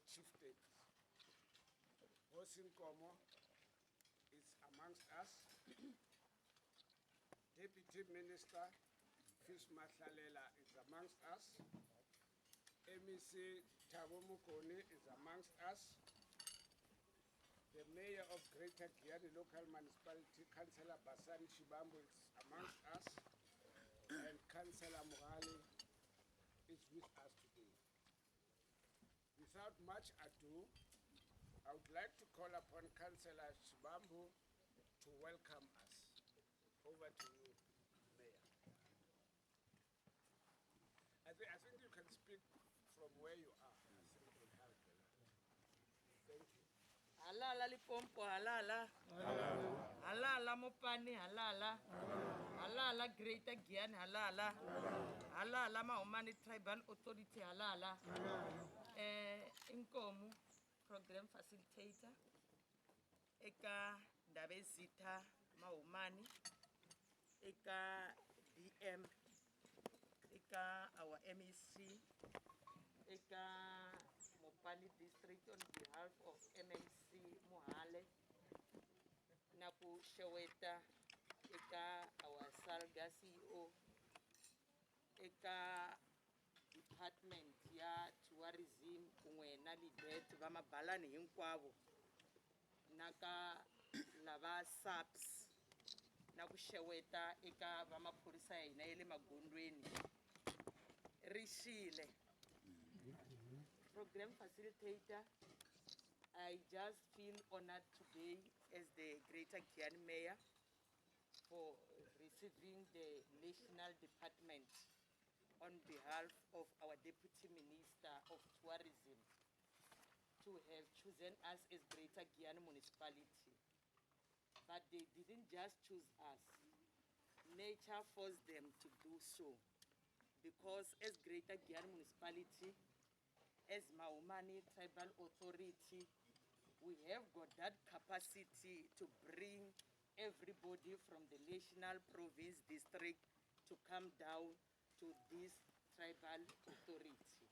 chieftains. Hosi Nkomo is amongst us. Deputy Minister Fish Mahlalele is amongst us. MEC Mukoni is amongst us. The Mayor of Greater Giyani Local Municipality, Councillor Basani Shibambo, is amongst us. And Councillor Mugali is with us today. Without much ado, I would like to call upon Councillor Shibambo to welcome us. Over to you, Mayor. I think you can speak from where you are. I think it will help a lot. Thank you. Halala lipompo, halala. Halala mopani, halala. Halala Greater Giyani, halala. Halala Mahumani Tribal Authority, halala. Inkomu Program Facilitator. Eka Mahumani. Eka DM. Eka our MEC. Eka Mopani District on behalf of MMC Mohale. Naku Sheweta. Eka our Salga CEO. Eka Department ya Tourism kungwe na Libet vama Baleni hinkwavo. Naka lava SAPS. Naku Sheweta eka vama phorisa hina yele magondweni. Rishile. Program Facilitator, I just feel honored today as the Greater Giyani Mayor for receiving the National Department on behalf of our Deputy Minister of Tourism to have chosen us as Greater Giyani Municipality. But they didn't just choose us. Nature forced them to do so. Because as Greater Giyani Municipality, as Mahumani Tribal Authority, we have got that capacity to bring everybody from the national, province, district to come down to this tribal authority.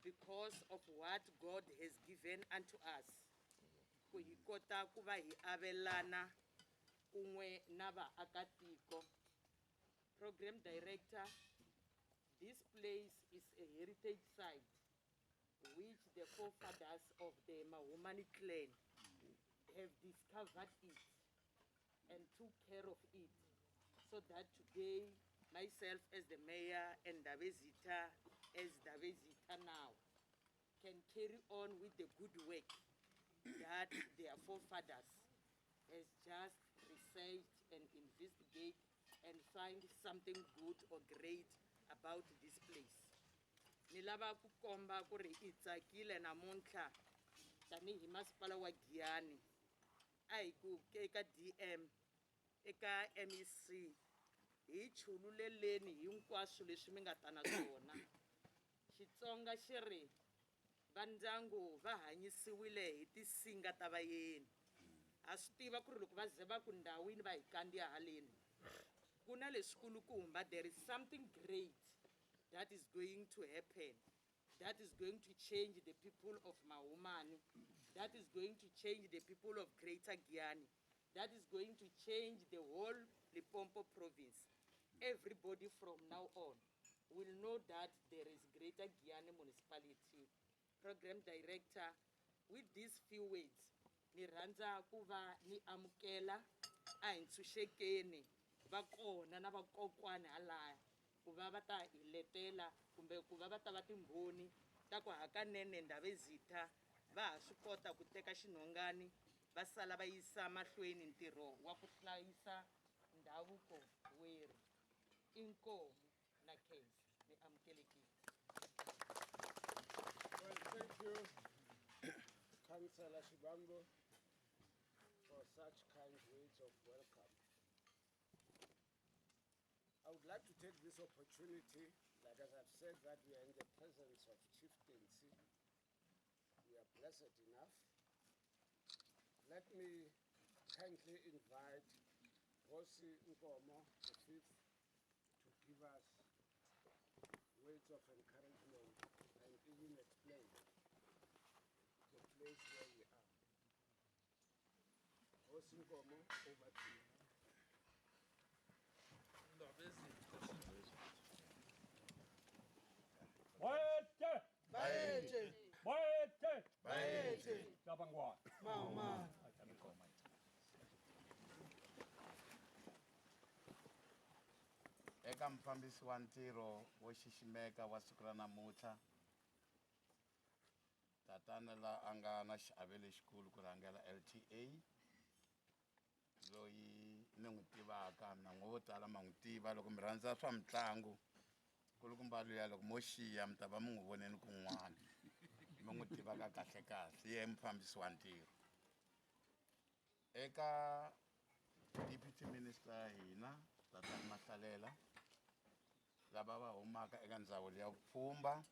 Because of what God has given unto us. Kuhikota kuva hi avelana unwe nava akatiko. Program Director, this place is a heritage site which the forefathers of the Mahumani clan have discovered it and took care of it, so that today myself as the mayor and Davezita as Davezita now can carry on with the good work that their forefathers has just researched and investigate and find something good or great about this place. Nilava kukomba kuri itsakile namuntlha tanihi masipala wa Giyani ai ku eka DM eka MEC hi chululeleni hinkwaswo leswi mi nga ta na swona. Xitsonga xi ri vandyangu va hanyisiwile hi tisinga ta vayeni. Ha swi tiva ku ri loko va ze va ku ndhawini va hi kandziya haleni ku na leswikulukumba. There is something great that is going to happen, that is going to change the people of Mahumani, that is going to change the people of Greater Giyani, that is going to change the whole Limpopo province. Everybody from now on will know that there is Greater Giyani Municipality. Program Director, with these few words, ni rhandza ku va ni amukela a hi ntshunxekeni va kona na vakokwani halaya ku va va ta hi letela kumbe ku va va ta va timbhoni ta ku hakanene Ndavezitha va ha swi kota ku teka xinhongani va sala va yisa mahlweni ntirho wa ku hlayisa ndhavuko werhu. Inkomu na khensa ni amukelekile. Well, thank you, Councillor Shibambo, for such kind words of welcome. I would like to take this opportunity, like as I've said, that we are in the presence of chieftaincy. We are blessed enough. Let me kindly invite Hosi Nkomo, the fifth, to give us words of encouragement and even explain place where we are. Hosi Nkomo, over to you. Eka mfambisi wa ntirho wo xiximeka wa siku ra namuntlha, tatana la a nga na xiave lexikulu ku rhangela LTA, loyi ni n'wi tivaka mina n'we vo tala ma n'wi tiva loko mi rhandza swa mitlangu nkulukumba luya loko mo xiya mi ta va mi n'wi voneni kun'wana mi n'wi tivaka kahle kahle ye mufambisi wa ntirho. Eka deputy minister hina tatana Mahlalele lava va humaka eka ndzawulo ya vupfhumba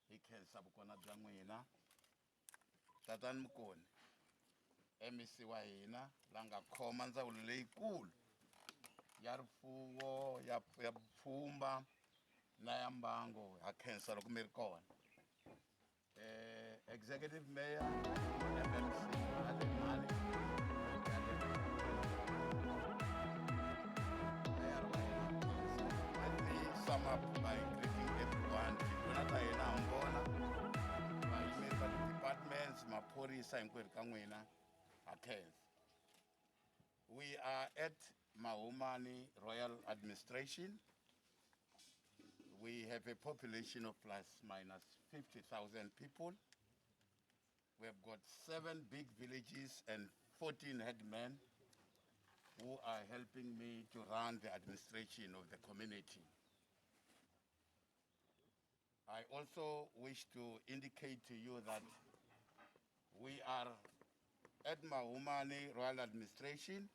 hi khensa vukona bya n'wina. Tatana Mukoni MEC wa hina la nga khoma ndzawulo leyikulu ya rifuwo ya vupfhumba na ya mbango, ha khensa loko mi ri kona. Executive Mayor MLC Baleni, sum up by greeting everyone. Departments, maphorisa hinkwenu ka n'wina, ha khensa. We are at Mahumani Royal Administration. We have a population of plus minus 50,000 people. We have got 7 big villages and 14 headmen who are helping me to run the administration of the community. I also wish to indicate to you that we are at Mahumani Royal Administration,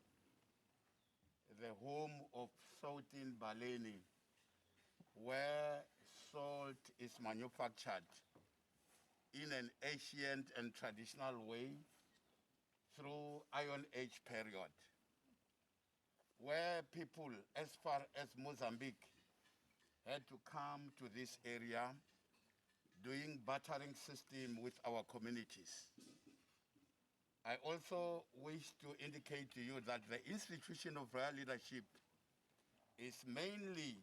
the home of salt in Baleni, where salt is manufactured in an ancient and traditional way through Iron Age period, where people as far as Mozambique had to come to this area doing bartering system with our communities. I also wish to indicate to you that the institution of royal leadership is mainly,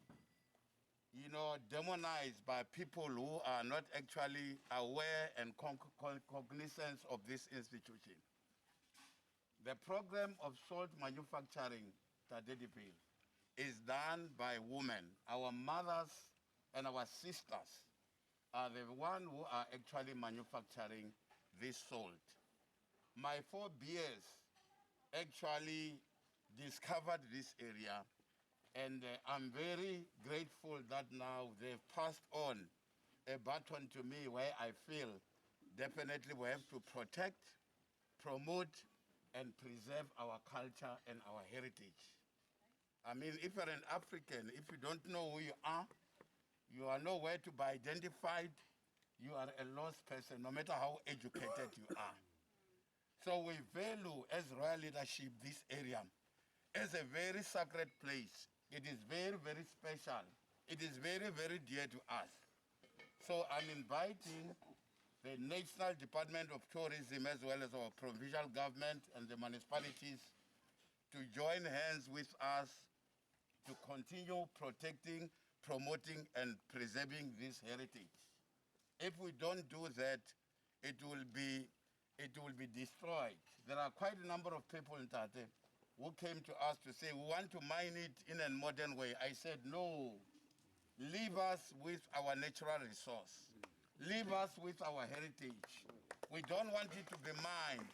demonized by people who are not actually aware and cognizant of this institution. The program of salt manufacturing, Tadedipi, is done by women. Our mothers and our sisters are the ones who are actually manufacturing this salt. My 4 beers actually discovered this area, and I'm very grateful that now they've passed on a baton to me where I feel definitely we have to protect, promote, and preserve our culture and our heritage. I mean, if you're an African, if you don't know who you are nowhere to be identified, you are a lost person, no matter how educated you are. So we value, as royal leadership, this area as a very sacred place. It is very, very special. It is very, very dear to us. So I'm inviting the National Department of Tourism, as well as our provincial government and the municipalities, to join hands with us to continue protecting, promoting, and preserving this heritage. If we don't do that, it will be destroyed. There are quite a number of people in Tate who came to us to say, we want to mine it in a modern way. I said, no, leave us with our natural resource. Leave us with our heritage. We don't want it to be mined.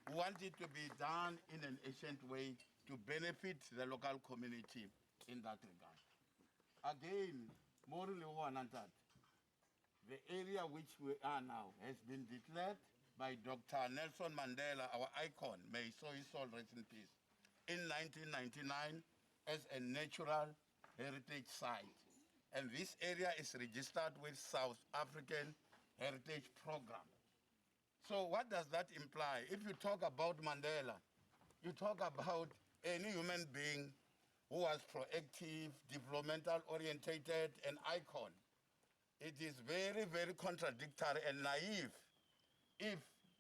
We want it to be done in an ancient way to benefit the local community in that regard. Again, more than one than that, the area which we are now has been declared by Dr. Nelson Mandela, our icon, may his soul rest in peace, in 1999 as a natural heritage site. And this area is registered with South African Heritage Program. So what does that imply? If you talk about Mandela, you talk about any human being who was proactive, developmental orientated, an icon. It is very, very contradictory and naive if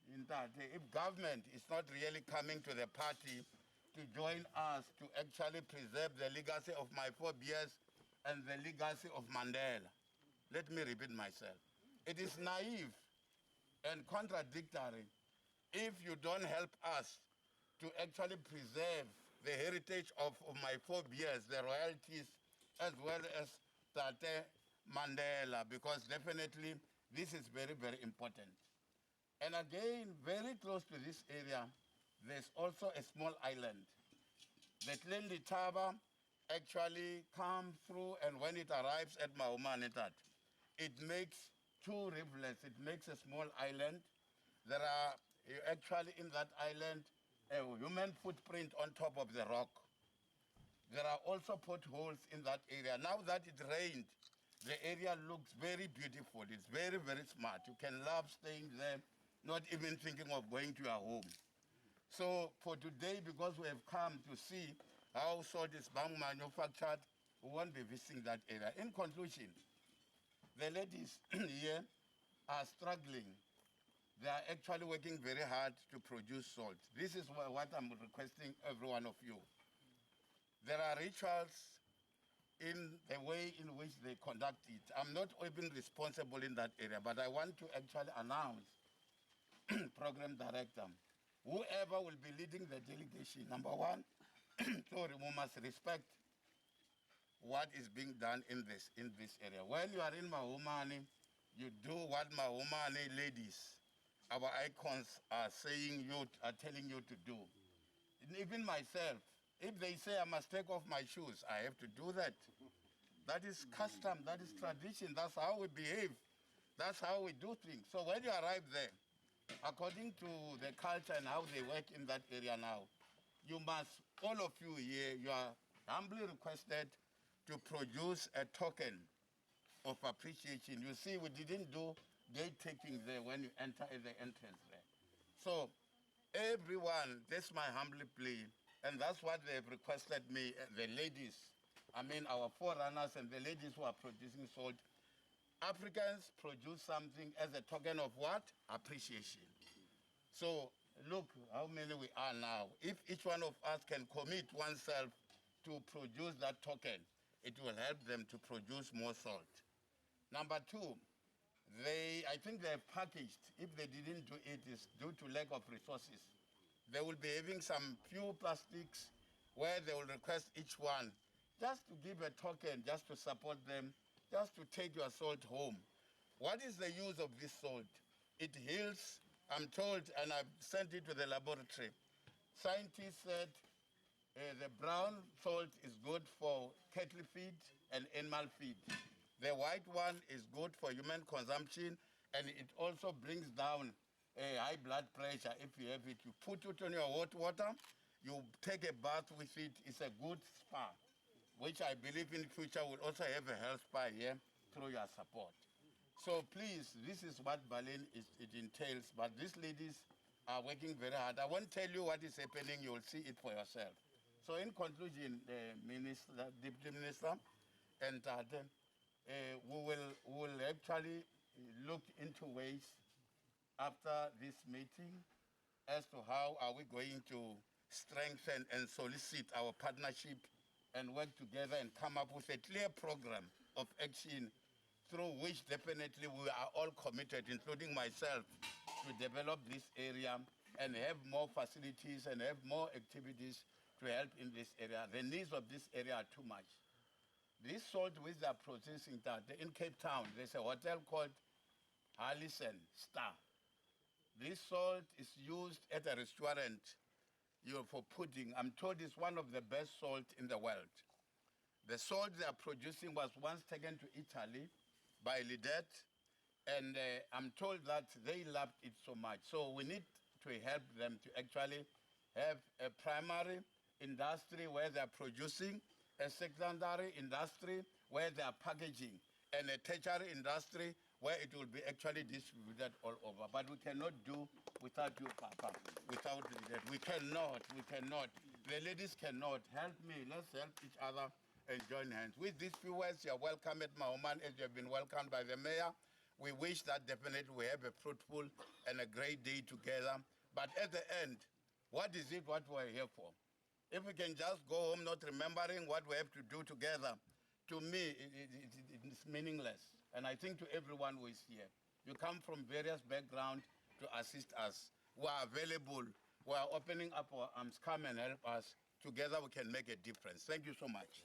if government is not really coming to the party to join us to actually preserve the legacy of my forebears and the legacy of Mandela. Let me repeat myself. It is naive and contradictory if you don't help us to actually preserve the heritage of my forebears, the royalties, as well as Tate Mandela, because definitely this is very, very important. And again, very close to this area, there's also a small island. The Tlenditaba actually comes through, and when it arrives at Mahumani, it makes two rivulets. It makes a small island. There are actually in that island a human footprint on top of the rock. There are also potholes in that area. Now that it rained, the area looks very beautiful. It's very, very smart. You can love staying there, not even thinking of going to your home. So for today, because we have come to see how salt is being manufactured, we won't be visiting that area. In conclusion, the ladies here are struggling. They are actually working very hard to produce salt. This is what I'm requesting every one of you. There are rituals in the way in which they conduct it. I'm not even responsible in that area, but I want to actually announce, program director, whoever will be leading the delegation, number one, sorry, we must respect what is being done in this area. When you are in Mahumani, you do what Mahumani ladies, our icons, are telling you to do. And even myself, if they say I must take off my shoes, I have to do that. That is custom, that is tradition, that's how we behave, that's how we do things. So when you arrive there, according to the culture and how they work in that area now, you must, all of you here, you are humbly requested to produce a token of appreciation. You see, we didn't do gate taking there when you enter at the entrance there. So everyone, that's my humble plea, and that's what they've requested me, the ladies, I mean our forerunners and the ladies who are producing salt. Africans produce something as a token of what? Appreciation. So look how many we are now. If each one of us can commit oneself to produce that token, it will help them to produce more salt. Number two, I think they have packaged, if they didn't do it, it's due to lack of resources. They will be having some few plastics where they will request each one just to give a token, just to support them, just to take your salt home. What is the use of this salt? It heals, I'm told, and I've sent it to the laboratory. Scientists said the brown salt is good for cattle feed and animal feed. The white one is good for human consumption, and it also brings down high blood pressure if you have it. You put it on your hot water, you take a bath with it. It's a good spa, which I believe in future will also have a health spa here through your support. So please, this is what Baleni it entails, but these ladies are working very hard. I won't tell you what is happening, you will see it for yourself. So in conclusion, Deputy Minister, and we will actually look into ways after this meeting as to how are we going to strengthen and solicit our partnership and work together and come up with a clear program of action through which definitely we are all committed, including myself, to develop this area and have more facilities and have more activities to help in this area. The needs of this area are too much. This salt which they are processing in Cape Town, there's a hotel called Harlison Star. This salt is used at a restaurant for pudding. I'm told it's one of the best salt in the world. The salt they are producing was once taken to Italy by Lidet, and I'm told that they loved it so much. So we need to help them to actually have a primary industry where they are producing, a secondary industry where they are packaging, and a tertiary industry where it will be actually distributed all over. But we cannot do without you, Papa, without that. We cannot. The ladies cannot. Help me, let's help each other and join hands. With these few words, you're welcome at Mahumani as you have been welcomed by the mayor. We wish that definitely we have a fruitful and a great day together. But at the end, what is it what we're here for? If we can just go home not remembering what we have to do together, to me, it's meaningless. And I think to everyone who is here, you come from various backgrounds to assist us. We are available. We are opening up our arms. Come and help us. Together we can make a difference. Thank you so much.